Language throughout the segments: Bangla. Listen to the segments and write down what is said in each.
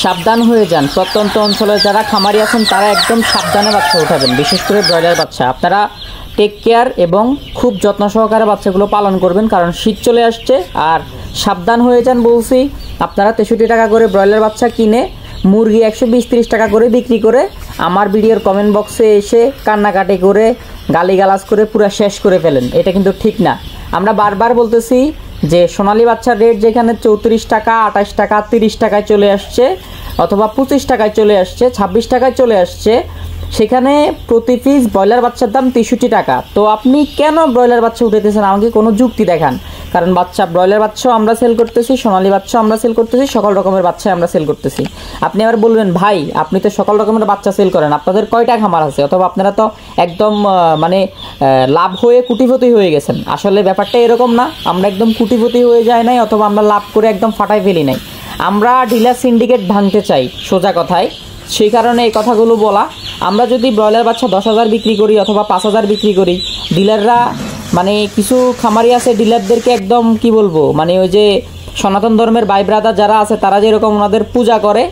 সাবধান হয়ে যান। প্রত্যন্ত অঞ্চলে যারা খামারি আছেন তারা একদম সাবধানে বাচ্চা উঠাবেন, বিশেষ করে ব্রয়লার বাচ্চা। আপনারা টেক কেয়ার এবং খুব যত্ন সহকারে বাচ্চাগুলো পালন করবেন, কারণ শীত চলে আসছে। আর সাবধান হয়ে যান বলছি। আপনারা 63 টাকা করে ব্রয়লার বাচ্চা কিনে মুরগি 120-30 টাকা করে বিক্রি করে আমার ভিডিওর কমেন্ট বক্সে এসে কান্নাকাটি করে গালিগালাজ করে পুরো শেষ করে ফেলেন। এটা কিন্তু ঠিক না। আমরা বারবার বলতেছি যে সোনালী বাচ্চার রেট যেখানে 34 টাকা, 28 টাকা, 30 টাকায় চলে আসছে, অথবা 25 টাকায় চলে আসছে, 26 টাকায় চলে আসছে, সেখানে প্রতি পিস ব্রয়লার বাচ্চার দাম 63 টাকা। তো আপনি কেন ব্রয়লার বাচ্চা উঠাইতেছেন? আমাকে কোনো যুক্তি দেখান। কারণ ব্রয়লার বাচ্চাও আমরা সেল করতেছি, সোনালী বাচ্চাও আমরা সেল করতেছি, সকল রকমের বাচ্চাই আমরা সেল করতেছি। আপনি আবার বলবেন ভাই আপনি তো সকল রকমের বাচ্চা সেল করেন, আপনাদের কয়টা খামার আছে? অথবা আপনারা তো একদম লাভ হয়ে কুটিপতি হয়ে গেছেন। আসলে ব্যাপারটা এরকম না। আমরা একদম কুটিপতি হয়ে যায় নাই, অথবা আমরা লাভ করে একদম ফাটাই ফেলি নাই। আমরা ডিলার সিন্ডিকেট ভাঙতে চাই, সোজা কথায়। সেই কারণে এই কথাগুলো বলা। আমরা যদি ব্রয়লার বাচ্চা 10,000 বিক্রি করি অথবা 5,000 বিক্রি করি, ডিলাররা কিছু খামারি আছে ডিলারদেরকে একদম কি বলবো, ওই যে সনাতন ধর্মের ভাই ব্রাদার যারা আছে তারা যেরকম ওনাদের পূজা করে,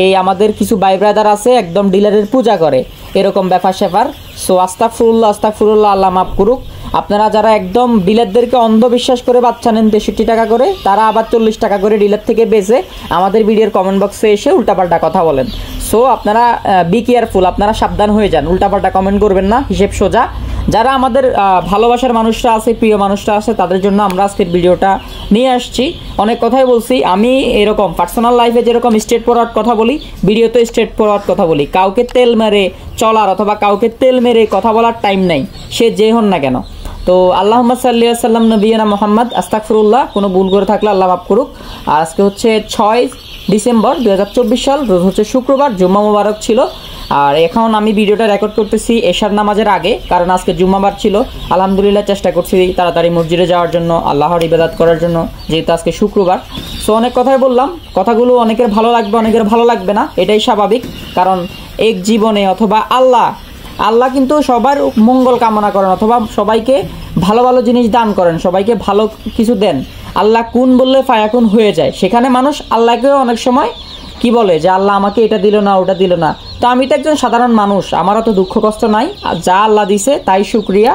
এই আমাদের কিছু ভাই ব্রাদার আছে একদম ডিলারের পূজা করে, এরকম ব্যাপার স্যাপার। সো আস্তাগফিরুল্লাহ, আস্তাগফিরুল্লাহ, আল্লাহ মাফ করুক। আপনারা যারা একদম ডিলারদেরকে অন্ধবিশ্বাস করে বাচ্চা নেন 63 টাকা করে, তারা আবার 40 টাকা করে ডিলার থেকে বেচে আমাদের ভিডিওর কমেন্ট বক্সে এসে উল্টাপাল্টা কথা বলেন। সো আপনারা বি কেয়ারফুল, আপনারা সাবধান হয়ে যান, উল্টাপাল্টা কমেন্ট করবেন না, হিসেব সোজা। যারা আমাদের ভালোবাসার মানুষরা আছে, প্রিয় মানুষরা আছে, তাদের জন্য আমরা আজকের ভিডিওটা নিয়ে আসছি। অনেক কথাই বলছি আমি, এরকম পার্সোনাল লাইফে যেরকম স্ট্রেট ফরওয়ার্ড কথা বলি, ভিডিওতে স্ট্রেট ফরওয়ার্ড কথা বলি। কাউকে তেল মেরে চলার অথবা কাউকে তেল মেরে কথা বলার টাইম নাই, সে যে হন না কেন। তো আল্লাহুম্মা সাল্লি আলা সাল্লাম নবিয়িনা মুহাম্মদ। আস্তাগফিরুল্লাহ, কোনো ভুল করে থাকলে আল্লাহ মাফ করুক। আর আজকে হচ্ছে 6 ডিসেম্বর 2024 সাল, রোজ হচ্ছে শুক্রবার, জুম্মা মুবারক ছিল। আর এখন আমি ভিডিওটা রেকর্ড করতেছি এশার নামাজের আগে, কারণ আজকে জুম্মাবার ছিল। আলহামদুলিল্লাহ চেষ্টা করছি তাড়াতাড়ি মসজিদে যাওয়ার জন্য, আল্লাহর ইবাদত করার জন্য, যেহেতু আজকে শুক্রবার। সো অনেক কথাই বললাম, কথাগুলো অনেকের ভালো লাগবে, অনেকের ভালো লাগবে না, এটাই স্বাভাবিক। কারণ এক জীবনে অথবা আল্লাহ কিন্তু সবার মঙ্গল কামনা করেন, অথবা সবাইকে ভালো ভালো জিনিস দান করেন, সবাইকে ভালো কিছু দেন। আল্লাহ কুন বললে ফায়াকুন হয়ে যায়। সেখানে মানুষ আল্লাহকেও অনেক সময় কি বলে যে আল্লাহ আমাকে এটা দিল না, ওটা দিল না। তো আমি তো একজন সাধারণ মানুষ, আমারও তো দুঃখ কষ্ট নাই, যা আল্লাহ দিছে তাই শুকরিয়া।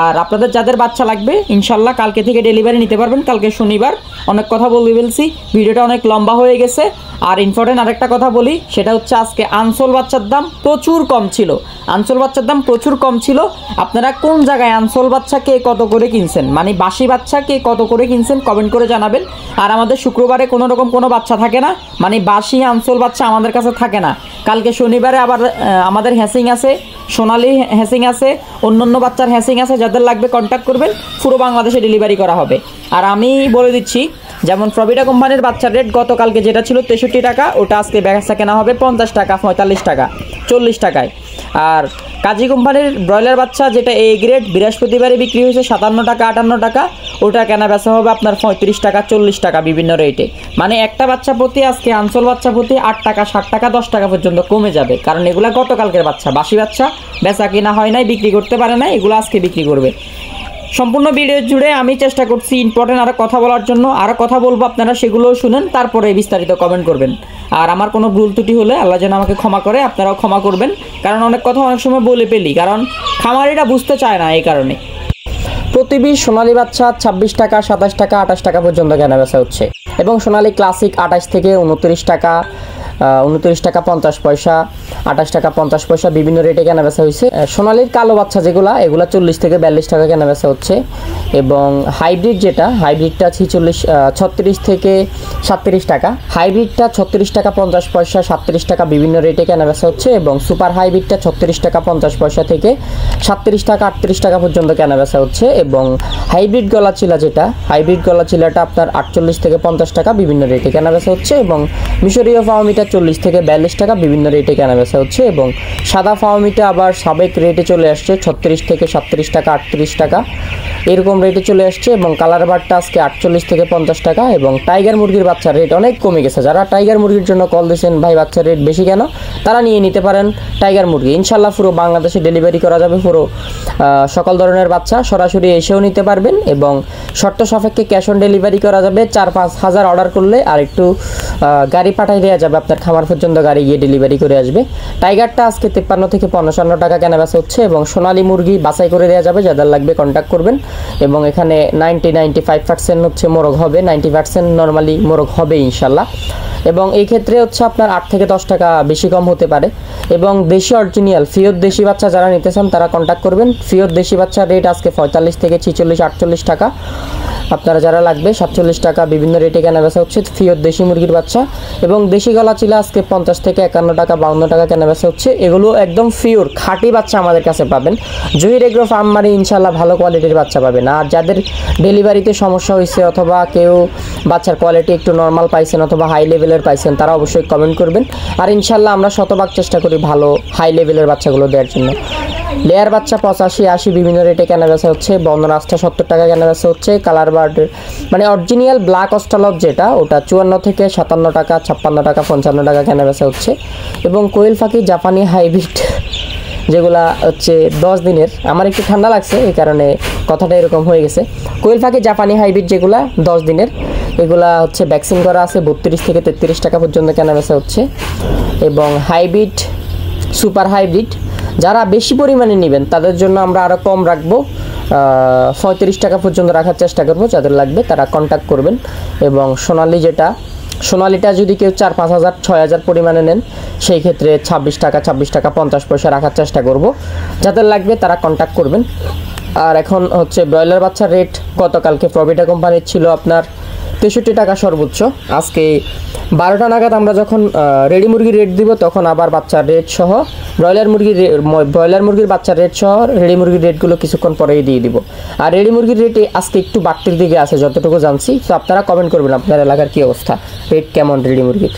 আর আপনাদের যাদের বাচ্চা লাগবে ইনশাল্লাহ কালকে থেকে ডেলিভারি নিতে পারবেন, কালকে শনিবার। অনেক কথা বলে ফেলছি, ভিডিওটা অনেক লম্বা হয়ে গেছে। আর ইম্পর্টেন্ট আরেকটা কথা বলি, সেটা হচ্ছে আজকে আনসোল বাচ্চার দাম প্রচুর কম ছিল। আনসোল বাচ্চার দাম প্রচুর কম ছিল। আপনারা কোন জায়গায় আনসোল বাচ্চা কে কত করে কিনছেন, বাসি বাচ্চা কে কত করে কিনছেন কমেন্ট করে জানাবেন। আর আমাদের শুক্রবারে কোনো রকম কোনো বাচ্চা থাকে না, বাসি আনসোল বাচ্চা আমাদের কাছে থাকে না। কালকে শনিবারে আবার আমাদের হ্যাসিং আছে, সোনালি হ্যাসিং আছে, অন্য বাচ্চার হ্যাসিং আছে। যাদের লাগবে কন্ট্যাক্ট করবেন, পুরো বাংলাদেশে ডেলিভারি করা হবে। আর আমি বলে দিচ্ছি, যেমন প্রভিটা কোম্পানির বাচ্চার রেট গতকালকে যেটা ছিল 63 টাকা, ওটা আজকে বেচা কেনা হবে 50 টাকা, 45 টাকা, 40 টাকায়। আর কাজী কোম্পানির ব্রয়লার বাচ্চা যেটা এ গ্রেড বৃহস্পতিবারে বিক্রি হয়েছে 57 টাকা, 58 টাকা, ওটা কেনা বেচা হবে আপনার 35 টাকা, 40 টাকা বিভিন্ন রেটে। একটা বাচ্চা প্রতি আজকে আনসোল বাচ্চা প্রতি 8 টাকা, 7 টাকা, 10 টাকা পর্যন্ত কমে যাবে। কারণ এগুলা গতকালকের বাচ্চা, বাসি বাচ্চা, বেচা কিনা হয় নাই, বিক্রি করতে পারে না, এগুলো আজকে বিক্রি করবে। সম্পূর্ণ ভিডিও জুড়ে আমি চেষ্টা করছি ইম্পর্টেন্ট আরও কথা বলার জন্য, আরও কথা বলবো, আপনারা সেগুলোও শুনেন, তারপরে বিস্তারিত কমেন্ট করবেন। আর আমার কোনো ভুল ত্রুটি হলে আল্লাহ যেন আমাকে ক্ষমা করে, আপনারাও ক্ষমা করবেন। কারণ অনেক কথা অনেক সময় বলে ফেলি, কারণ খামারিরা বুঝতে চায় না, এই কারণে। প্রতি পিস সোনালী বাচ্চা 26 টাকা, 27 টাকা, 28 টাকা পর্যন্ত কেনা বেচা হচ্ছে। এবং সোনালী ক্লাসিক 28 থেকে 29 টাকা, 29 টাকা 50 পয়সা, 28 টাকা 50 পয়সা, বিভিন্ন রেটে কেনা বেচা হয়েছে। সোনালীর কালো বাচ্চা এগুলা 40 থেকে 42 টাকা কেনা বেচা হচ্ছে। এবং হাইব্রিড হাইব্রিডটা 36 থেকে 37 টাকা, হাইব্রিডটা 36 টাকা 50 পয়সা, 37 টাকা বিভিন্ন রেটে কেনা বেচা হচ্ছে। এবং সুপার হাইব্রিডটা 36 টাকা 50 পয়সা থেকে 37 টাকা 38 টাকা পর্যন্ত কেনা বেচা হচ্ছে। এবং হাইব্রিড হাইব্রিড গলা চিলাটা আপনার 48 থেকে 50 টাকা বিভিন্ন রেটে কেনা বেচা হচ্ছে। এবং মিশরীয় ফার্মিটা 40 থেকে 42 টাকা বিভিন্ন রেটে কেনা বেচা হচ্ছে। এবং সাদা ফার্মিটা আবার সাবেক রেটে চলে আসছে 36 থেকে 37 টাকা, 38 টাকা। এরকম রেটে চলে আসছে। এবং কালার বারটা আজকে 48 থেকে 50 টাকা। এবং টাইগার মুরগির বাচ্চার রেট অনেক কমে গেছে। যারা টাইগার মুরগির জন্য কল দিয়েছেন ভাই বাচ্চার রেট বেশি কেন, তারা নিয়ে নিতে পারেন টাইগার মুরগি। ইনশাল্লাহ পুরো বাংলাদেশে ডেলিভারি করা যাবে, পুরো সকল ধরনের বাচ্চা সরাসরি এসেও নিতে পারবেন। এবং শর্ত সাপেক্ষে ক্যাশ অন ডেলিভারি করা যাবে। 4-5 হাজার অর্ডার করলে আর একটু গাড়ি পাঠিয়ে দেওয়া যাবে, আপনার খামার পর্যন্ত গাড়ি গিয়ে ডেলিভারি করে আসবে। টাইগারটা আজকে 53 থেকে 55 টাকা কেনাবেচা হচ্ছে। এবং সোনালী মুরগি বাছাই করে দেওয়া যাবে, যাদের লাগবে কন্ট্যাক্ট করবেন। এবং এখানে 95% হচ্ছে মোরগ হবে, 90% নর্মালি মোরগ হবে ইনশাল্লাহ। এবং এই ক্ষেত্রে হচ্ছে আপনার 8 থেকে 10 টাকা বেশি কম হতে পারে। এবং দেশি অরিজিনাল ফিওর দেশি বাচ্চা যারা নিতে চান তারা কন্ট্যাক্ট করবেন। ফিওর দেশি বাচ্চার রেট আজকে 45 থেকে 46-48 টাকা। আপনারা যারা লাগবে 47 টাকা বিভিন্ন রেটে কেনাবেচা হচ্ছে ফিওর দেশি মুরগির বাচ্চা। এবং দেশি গলা চিলা আজকে 50 থেকে 51 টাকা 52 টাকা কেনাবেচা হচ্ছে। এগুলো একদম ফিওর খাঁটি বাচ্চা আমাদের কাছে পাবেন। জহির এগ্রো ফার্ম মানে ইনশাল্লাহ ভালো কোয়ালিটির বাচ্চা পাবেন। আর যাদের ডেলিভারিতে সমস্যা হয়েছে অথবা কেউ বাচ্চার কোয়ালিটি একটু নর্মাল পাইছেন অথবা হাই লেভেলের পাইছেন, তারা অবশ্যই কমেন্ট করবেন। আর ইনশাল্লাহ আমরা শতভাগ চেষ্টা করি ভালো হাই লেভেলের বাচ্চাগুলো দেওয়ার জন্য। লেয়ার বাচ্চা 85-80 বিভিন্ন রেটে কেনাবেচা হচ্ছে। বন্দনাসটা 70 টাকা কেনাবেচা হচ্ছে। কালার বার্ডের মানে অরিজিনাল ব্ল্যাক অস্ট্রালপ যেটা, ওটা 54 থেকে 57 টাকা, 56 টাকা, 55 টাকা কেনাবেচা হচ্ছে। এবং কোয়েল পাখি জাপানি হাইব্রিড যেগুলা হচ্ছে 10 দিনের, আমার একটু ঠান্ডা লাগছে এই কারণে কথাটা এরকম হয়ে গেছে। কোয়েল পাখি জাপানি হাইব্রিড যেগুলা 10 দিনের, এগুলা হচ্ছে ভ্যাকসিন করা আছে, 32 থেকে 33 টাকা পর্যন্ত কেনাবেচা হচ্ছে। এবং হাইব্রিড সুপার হাইব্রিড যারা বেশি পরিমাণে নেবেন তাদের জন্য আমরা আরও কম রাখবো, 35 টাকা পর্যন্ত রাখার চেষ্টা করব। যাদের লাগবে তারা কন্ট্যাক্ট করবেন। এবং সোনালিটা যদি কেউ 4-5 হাজার 6 হাজার পরিমাণে নেন, সেই ক্ষেত্রে 26 টাকা 50 পয়সা রাখার চেষ্টা করব। যাদের লাগবে তারা কন্ট্যাক্ট করবেন। আর এখন হচ্ছে ব্রয়লার বাচ্চার রেট গতকালকে প্রভিটা কোম্পানির ছিল আপনার 63 টাকা সর্বোচ্চ। আজকে 12টা নাগাদ আমরা যখন রেডি মুরগির রেট দিব তখন আবার বাচ্চার রেট সহ ব্রয়লার মুরগির বাচ্চার রেট সহ রেডি মুরগির রেটগুলো কিছুক্ষণ পরেই দিয়ে দিব। আর রেডি মুরগির রেটে আজকে একটু বাড়তির দিকে আছে যতটুকু জানছি। তো আপনারা কমেন্ট করবেন আপনার এলাকার কী অবস্থা, রেট কেমন রেডি মুরগির।